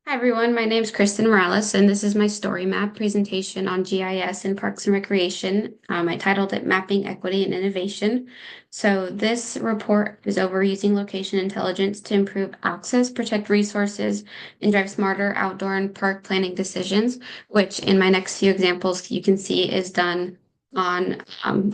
Hi everyone, my name is Kristen Morales, and this is my story map presentation on GIS and Parks and Recreation. I titled it Mapping Equity and Innovation. So this report is over using location intelligence to improve access, protect resources, and drive smarter outdoor and park planning decisions, which in my next few examples you can see is done on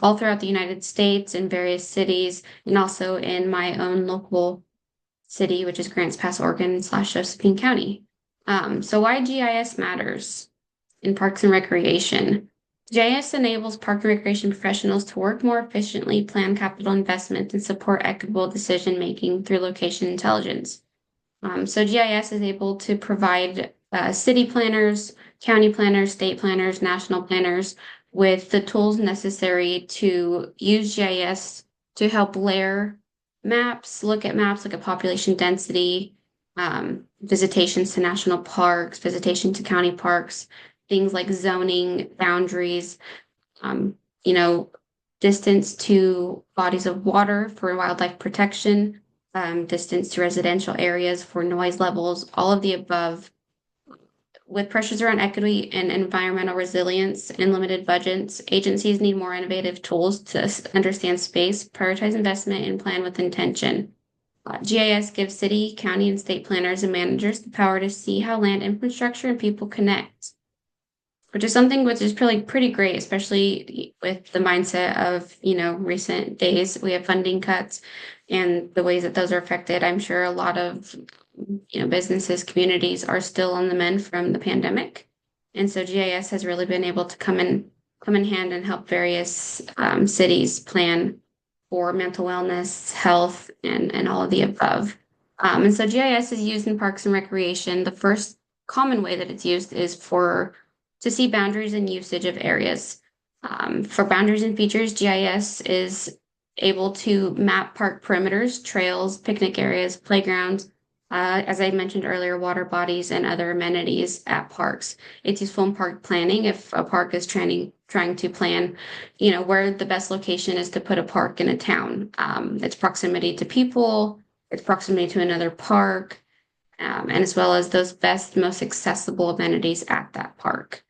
all throughout the United States in various cities, and also in my own local city, which is Grants Pass, Oregon / Josephine County. So why GIS matters in parks and recreation. GIS enables park and recreation professionals to work more efficiently, plan capital investment, and support equitable decision making through location intelligence. So GIS is able to provide city planners, county planners, state planners, national planners with the tools necessary to use GIS to help layer maps, look at population density, visitations to national parks, visitation to county parks, things like zoning boundaries, um, you know, distance to bodies of water for wildlife protection, distance to residential areas for noise levels, all of the above. With pressures around equity and environmental resilience and limited budgets, agencies need more innovative tools to understand space, prioritize investment, and plan with intention. GIS gives city, county, and state planners and managers the power to see how land infrastructure and people connect, which is something which is pretty great, especially with the mindset of, recent days. We have funding cuts and the ways that those are affected. I'm sure a lot of, businesses, communities are still on the mend from the pandemic. And so GIS has really been able to come in hand and help various cities plan for mental wellness, health, and all of the above. And so GIS is used in parks and recreation. The first common way that it's used is to see boundaries and usage of areas. For boundaries and features, GIS is able to map park perimeters, trails, picnic areas, playgrounds, as I mentioned earlier, water bodies and other amenities at parks. It's useful in park planning if a park is trying to plan, where the best location is to put a park in a town. Its proximity to people, its proximity to another park, and as well as those best, most accessible amenities at that park.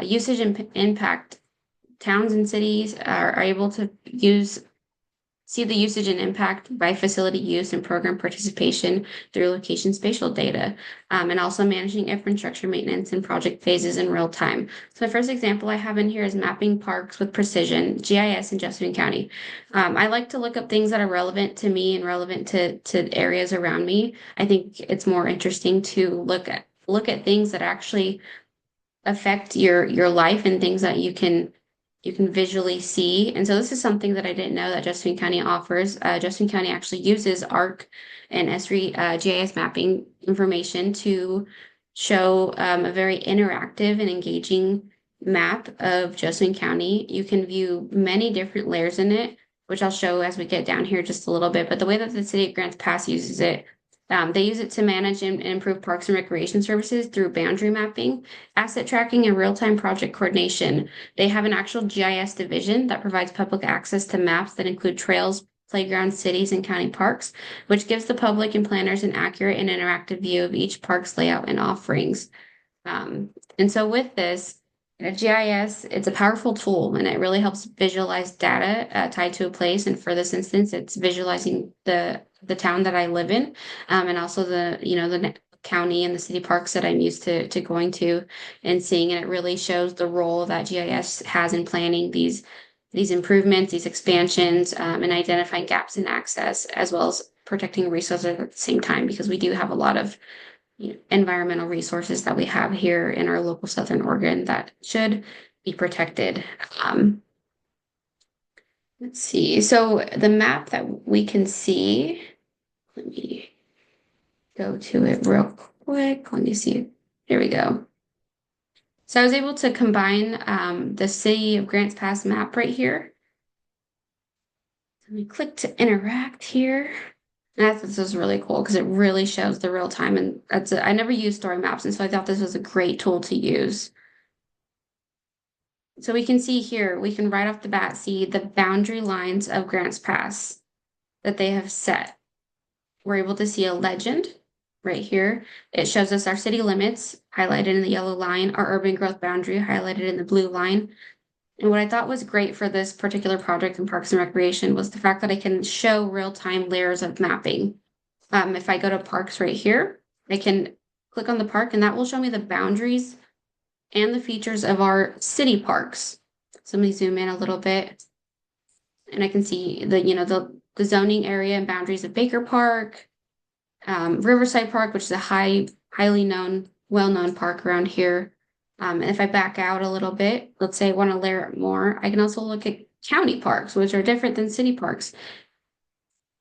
Usage and impact. Towns and cities are able to see the usage and impact by facility use and program participation through location spatial data, and also managing infrastructure maintenance and project phases in real time. So the first example I have in here is mapping parks with precision, GIS in Josephine County. I like to look up things that are relevant to me and relevant to areas around me. I think it's more interesting to look at things that actually affect your life and things that you can visually see. And so this is something that I didn't know that Josephine County offers. Josephine County actually uses ARC and ESRI GIS mapping information to show a very interactive and engaging map of Josephine County. You can view many different layers in it, which I'll show as we get down here just a little bit. But the way that the city of Grants Pass uses it, they use it to manage and improve parks and recreation services through boundary mapping, asset tracking, and real-time project coordination. They have an actual GIS division that provides public access to maps that include trails, playgrounds, cities, and county parks, which gives the public and planners an accurate and interactive view of each park's layout and offerings. And so with this, GIS, it's a powerful tool and it really helps visualize data tied to a place. And for this instance, it's visualizing the town that I live in, and also the county and the city parks that I'm used to going to and seeing. And it really shows the role that GIS has in planning these improvements, these expansions, and identifying gaps in access, as well as protecting resources at the same time, because we do have a lot of environmental resources that we have here in our local Southern Oregon that should be protected. Let's see. So the map that we can see, let me go to it real quick. Let me see. Here we go. So I was able to combine the city of Grants Pass map right here. Let me click to interact here. And I thought this was really cool because it really shows the real time. And I never used story maps, and so I thought this was a great tool to use. So we can see here, we can right off the bat see the boundary lines of Grants Pass that they have set. We're able to see a legend right here. It shows us our city limits highlighted in the yellow line, our urban growth boundary highlighted in the blue line. And what I thought was great for this particular project in Parks and Recreation was the fact that I can show real-time layers of mapping. If I go to parks right here, I can click on the park and that will show me the boundaries and the features of our city parks. So let me zoom in a little bit and I can see the zoning area and boundaries of Baker Park, Riverside Park, which is a highly known, well-known park around here. And if I back out a little bit, let's say I want to layer it more, I can also look at county parks, which are different than city parks.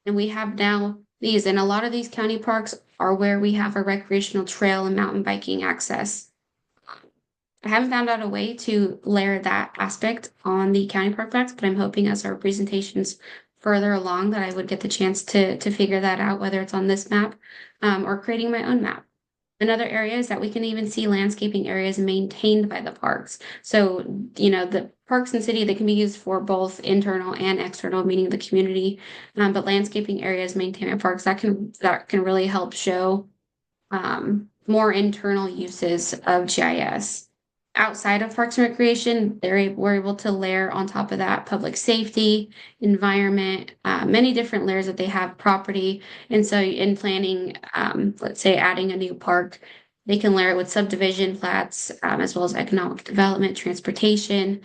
And we have now these, and a lot of these county parks are where we have a recreational trail and mountain biking access. I haven't found out a way to layer that aspect on the county park maps, but I'm hoping as our presentations further along that I would get the chance to figure that out, whether it's on this map or creating my own map. Another area is that we can even see landscaping areas maintained by the parks. So, the parks and city, they can be used for both internal and external, meaning the community. But landscaping areas maintained by parks, that can really help show more internal uses of GIS. Outside of Parks and Recreation, we're able to layer on top of that public safety, environment, many different layers that they have, property. And so in planning, let's say adding a new park, they can layer it with subdivision plats, as well as economic development, transportation.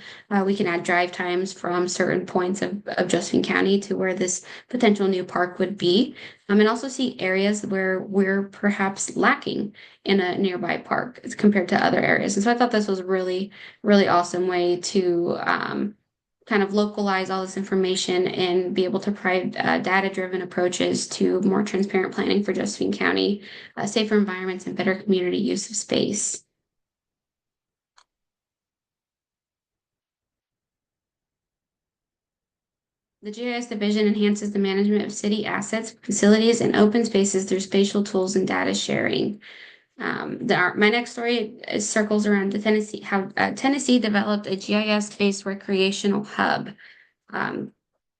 We can add drive times from certain points of Josephine County to where this potential new park would be. And also see areas where we're perhaps lacking in a nearby park as compared to other areas. And so I thought this was a really, really awesome way to kind of localize all this information and be able to provide data-driven approaches to more transparent planning for Josephine County, safer environments, and better community use of space. The GIS division enhances the management of city assets, facilities, and open spaces through spatial tools and data sharing. My next story circles around how Tennessee developed a GIS-based recreational hub. Um,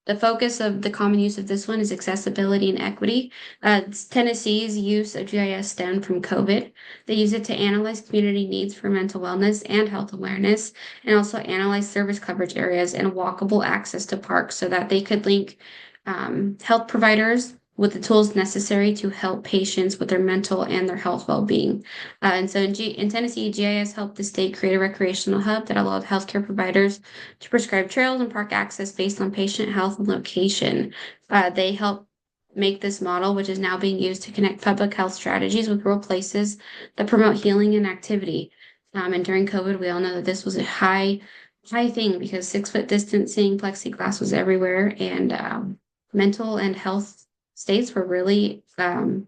the focus of the common use of this one is accessibility and equity. Tennessee's use of GIS stemmed from COVID. They use it to analyze community needs for mental wellness and health awareness, and also analyze service coverage areas and walkable access to parks so that they could link health providers with the tools necessary to help patients with their mental and their health well-being. And so in Tennessee, GIS helped the state create a recreational hub that allowed healthcare providers to prescribe trails and park access based on patient health and location. They help make this model, which is now being used to connect public health strategies with rural places that promote healing and activity. And during COVID, we all know that this was a high thing because 6 foot distancing, plexiglass was everywhere, and mental and health states were really a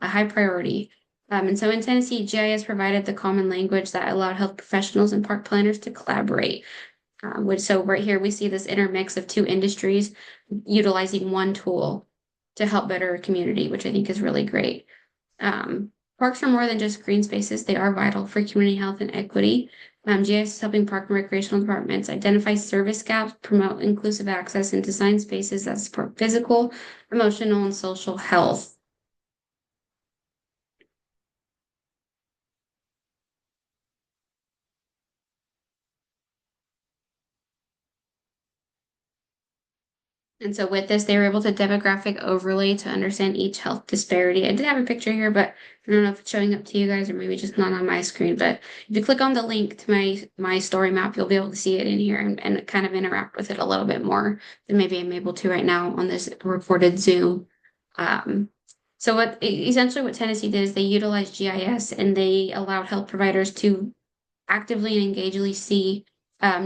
high priority. And so in Tennessee, GIS provided the common language that allowed health professionals and park planners to collaborate. So right here, we see this intermix of two industries utilizing one tool to help better a community, which I think is really great. Parks are more than just green spaces. They are vital for community health and equity. GIS is helping park and recreational departments identify service gaps, promote inclusive access, and design spaces that support physical, emotional, and social health. And so with this, they were able to demographic overlay to understand each health disparity. I did have a picture here, but I don't know if it's showing up to you guys or maybe just not on my screen. But if you click on the link to my story map, you'll be able to see it in here and kind of interact with it a little bit more than maybe I'm able to right now on this recorded Zoom. So essentially what Tennessee did is they utilized GIS and they allowed health providers to actively and engagedly see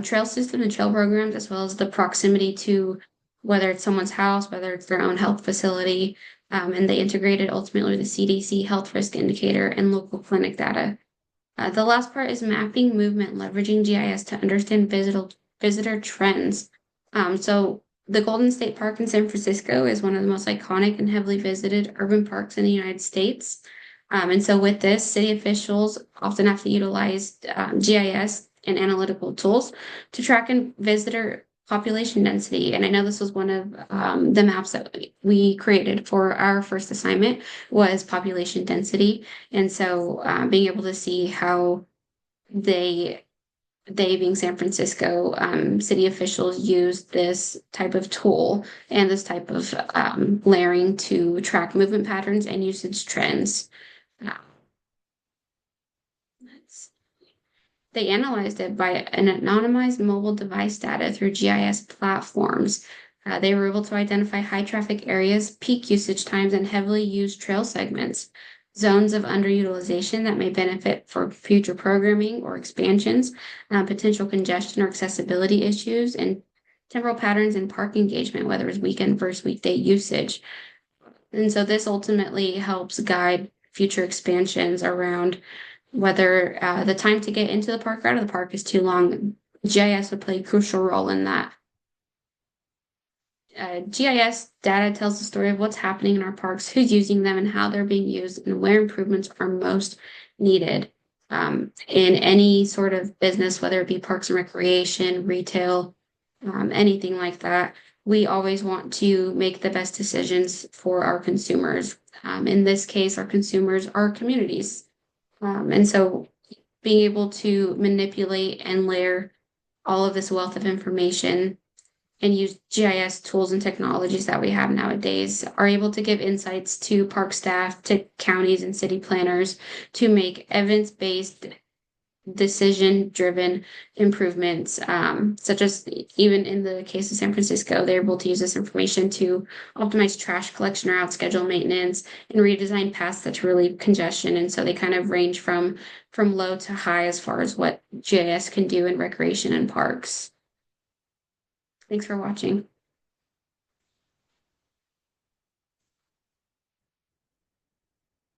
trail system and trail programs, as well as the proximity to whether it's someone's house, whether it's their own health facility, and they integrated ultimately the CDC health risk indicator and local clinic data. The last part is mapping movement, leveraging GIS to understand visitor trends. So the Golden State Park in San Francisco is one of the most iconic and heavily visited urban parks in the United States. And so with this, city officials often have to utilize GIS and analytical tools to track visitor population density. And I know this was one of the maps that we created for our first assignment was population density. And so being able to see how they they being San Francisco, city officials use this type of tool and this type of layering to track movement patterns and usage trends. Uh, They analyzed it by an anonymized mobile device data through GIS platforms. They were able to identify high traffic areas, peak usage times, and heavily used trail segments, zones of underutilization that may benefit for future programming or expansions, potential congestion or accessibility issues, and temporal patterns in park engagement, whether it's weekend versus weekday usage. And so this ultimately helps guide future expansions around whether the time to get into the park or out of the park is too long. GIS would play a crucial role in that. GIS data tells the story of what's happening in our parks, who's using them, and how they're being used, and where improvements are most needed. In any sort of business, whether it be parks and recreation, retail, anything like that, we always want to make the best decisions for our consumers. In this case, our consumers are communities. And so being able to manipulate and layer all of this wealth of information and use GIS tools and technologies that we have nowadays are able to give insights to park staff, to counties and city planners to make evidence-based, decision-driven improvements, such as even in the case of San Francisco, they're able to use this information to optimize trash collection or out-schedule maintenance and redesign paths that relieve congestion. And so they kind of range from low to high as far as what GIS can do in recreation and parks. Thanks for watching.